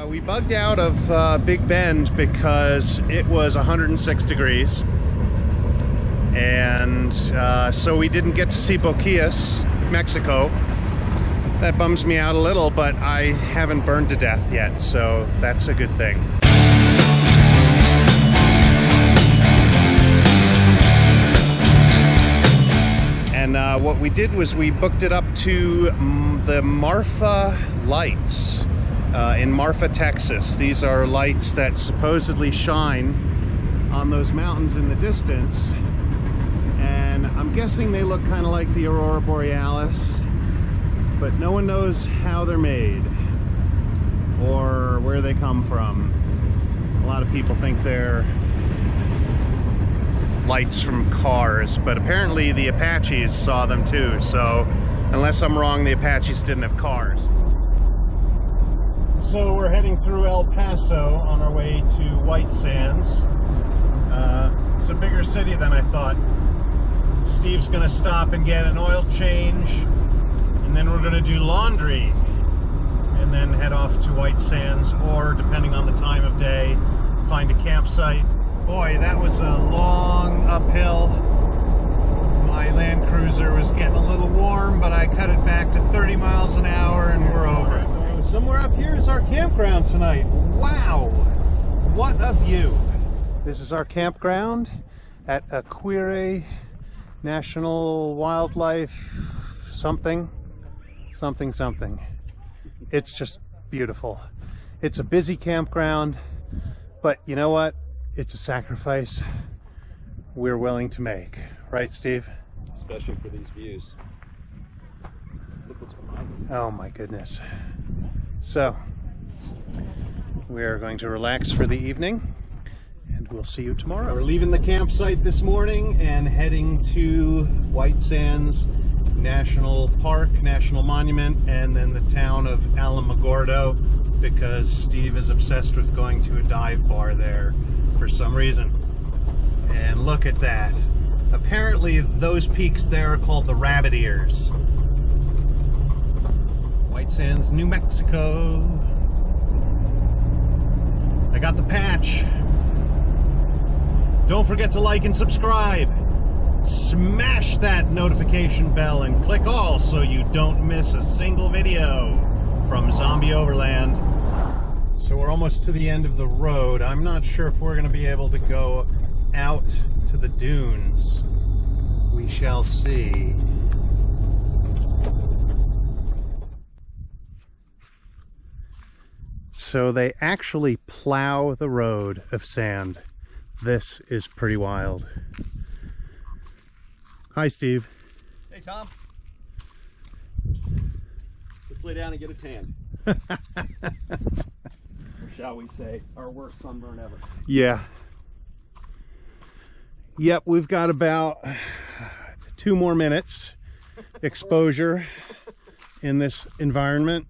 We bugged out of Big Bend because it was 106 degrees. And so we didn't get to see Boquillas, Mexico. That bums me out a little, but I haven't burned to death yet, so that's a good thing. And what we did was we booked it up to the Marfa lights in Marfa, Texas. These are lights that supposedly shine on those mountains in the distance. And I'm guessing they look kind of like the Aurora Borealis, but no one knows how they're made or where they come from. A lot of people think they're lights from cars, but apparently the Apaches saw them too, so unless I'm wrong, the Apaches didn't have cars. So we're heading through El Paso on our way to White Sands. It's a bigger city than I thought. Steve's gonna stop and get an oil change, and then we're gonna do laundry, and then head off to White Sands, or depending on the time of day, find a campsite. Boy, that was a long uphill. My Land Cruiser was getting a little warm, but I cut it back to 30 miles an hour and we're over. So somewhere up here is our campground tonight. Wow, what a view. This is our campground at AGUIRRE National Wildlife something. It's just beautiful. It's a busy campground, but you know what? It's a sacrifice we're willing to make. Right, Steve? Especially for these views. Look what's behind us. Oh my goodness. So, we're going to relax for the evening, and we'll see you tomorrow. We're leaving the campsite this morning and heading to White Sands National Park, National Monument, and then the town of Alamogordo, because Steve is obsessed with going to a dive bar there for some reason. And look at that. Apparently those peaks there are called the Rabbit Ears. White Sands, New Mexico. I got the patch. Don't forget to like and subscribe. Smash that notification bell and click all so you don't miss a single video from Zombie Overland. So we're almost to the end of the road. I'm not sure if we're going to be able to go out to the dunes. We shall see. So they actually plow the road of sand. This is pretty wild. Hi, Steve. Hey, Tom. Let's lay down and get a tan. Or shall we say, our worst sunburn ever. Yeah. Yep, we've got about 2 more minutes exposure in this environment.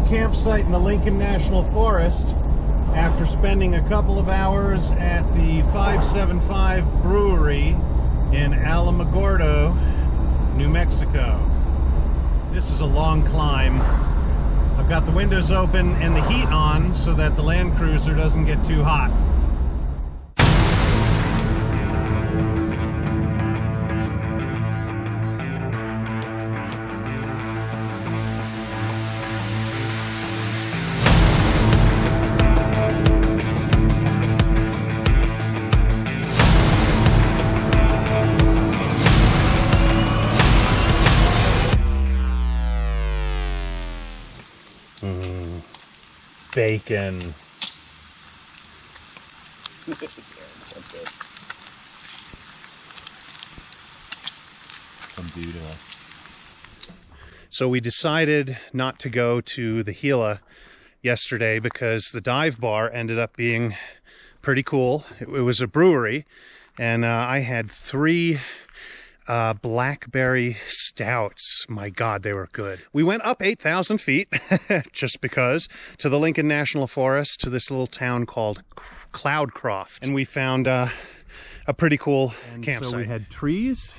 Campsite in the National Forest after spending a couple of hours at the 575 Brewery in Alamogordo, New Mexico. This is a long climb. I've got the windows open and the heat on so that the Land Cruiser doesn't get too hot. bacon. Some dude. So we decided not to go to the Gila yesterday because the dive bar ended up being pretty cool. It was a brewery, and I had 3 blackberry stouts. My God, they were good. We went up 8,000 feet, just because, to the Lincoln National Forest, to this little town called Cloudcroft. And we found a pretty cool campsite. So we had trees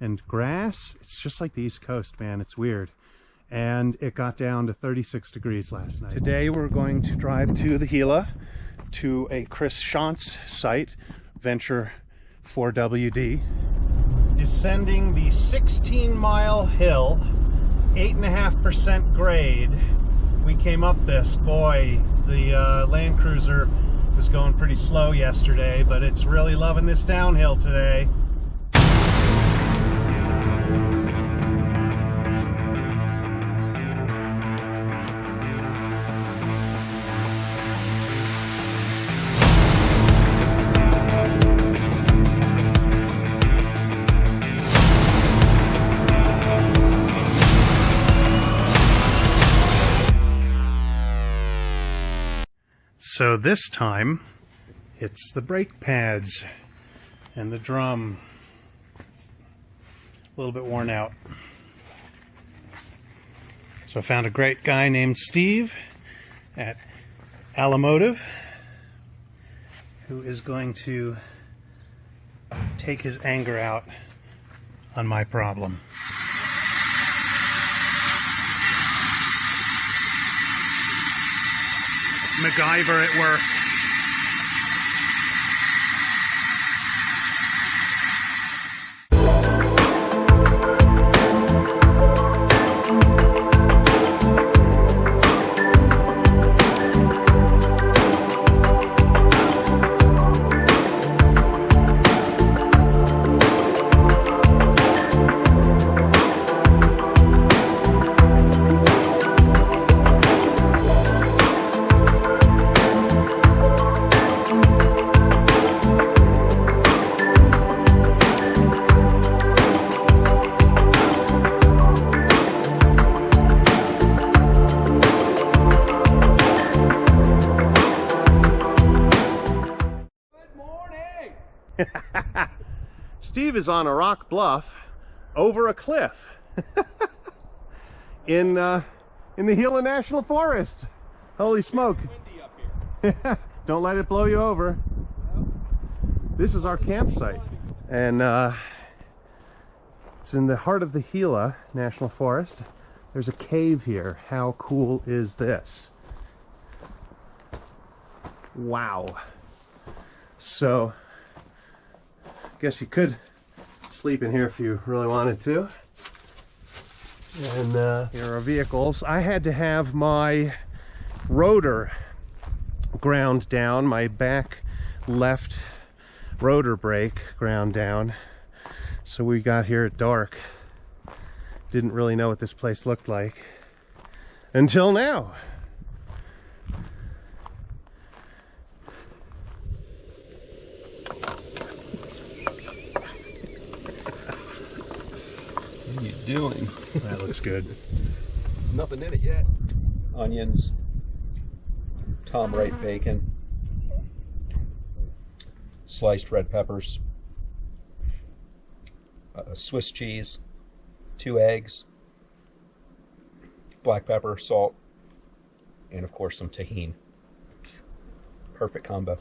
and grass. It's just like the East Coast, man. It's weird. And it got down to 36 degrees last night. Today we're going to drive to the Gila, to a Chris Shantz site, Venture 4WD. Descending the 16-mile hill, 8.5% grade. We came up this. Boy, the Land Cruiser was going pretty slow yesterday, but it's really loving this downhill today. So this time, it's the brake pads and the drum. A little bit worn out. So I found a great guy named Steve at Alamotive who is going to take his anger out on my problem. MacGyver at work. Steve is on a rock bluff over a cliff in the Gila National Forest. Holy smoke. Windy up here. Don't let it blow you over. This is our campsite, and it's in the heart of the Gila National Forest. There's a cave here. How cool is this? Wow. So I guess you could sleep in here if you really wanted to. And here are vehicles. I had to have my rotor ground down, my back left rotor brake ground down. So we got here at dark. Didn't really know what this place looked like until now. What are you doing? That looks good. There's nothing in it yet. Onions, Tom Wright bacon, sliced red peppers, Swiss cheese, 2 eggs, black pepper, salt, and of course some tahini. Perfect combo.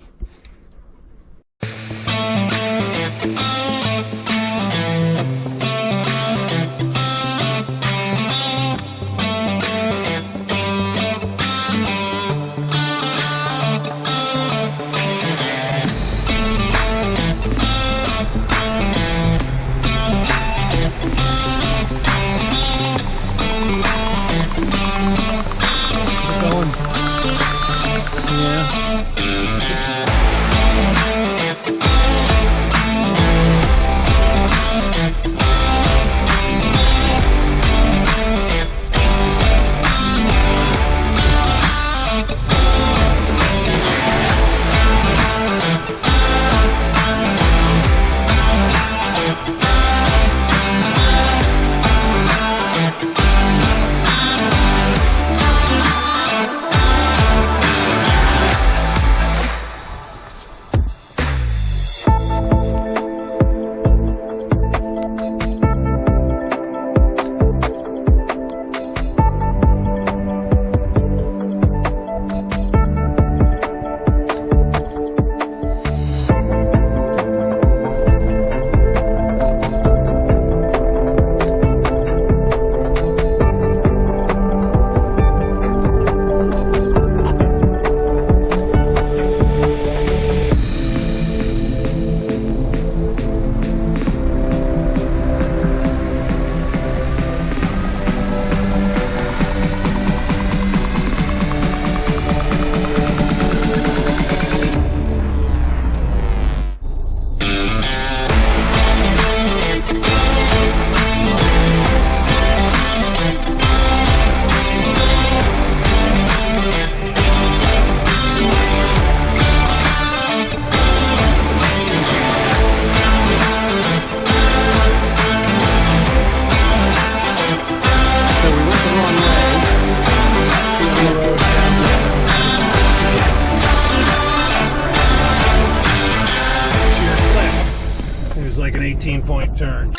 18-point turn.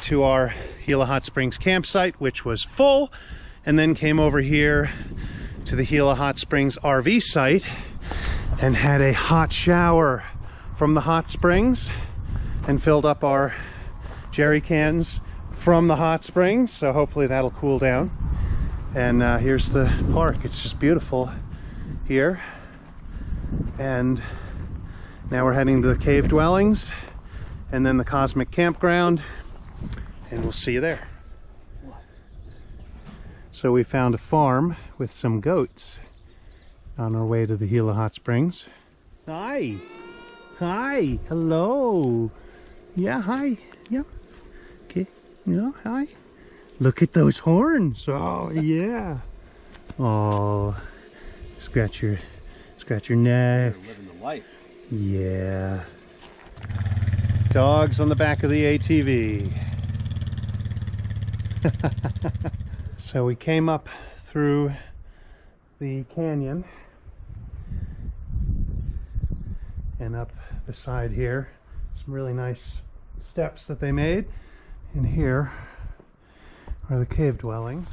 To our Gila Hot Springs campsite, which was full, and then came over here to the Gila Hot Springs RV site and had a hot shower from the hot springs and filled up our jerry cans from the hot springs, so hopefully that'll cool down. And here's the park. It's just beautiful here. And now we're heading to the cave dwellings and then the cosmic campground, and we'll see you there. So we found a farm with some goats on our way to the Gila Hot Springs. Hi. Hi. Hello. Yeah, hi. Yep. Okay. Hi. Look at those horns. Oh, yeah. Oh. Scratch your neck. You're living the life. Yeah. Dogs on the back of the ATV. So we came up through the canyon and up the side here. Some really nice steps that they made. And here are the cave dwellings.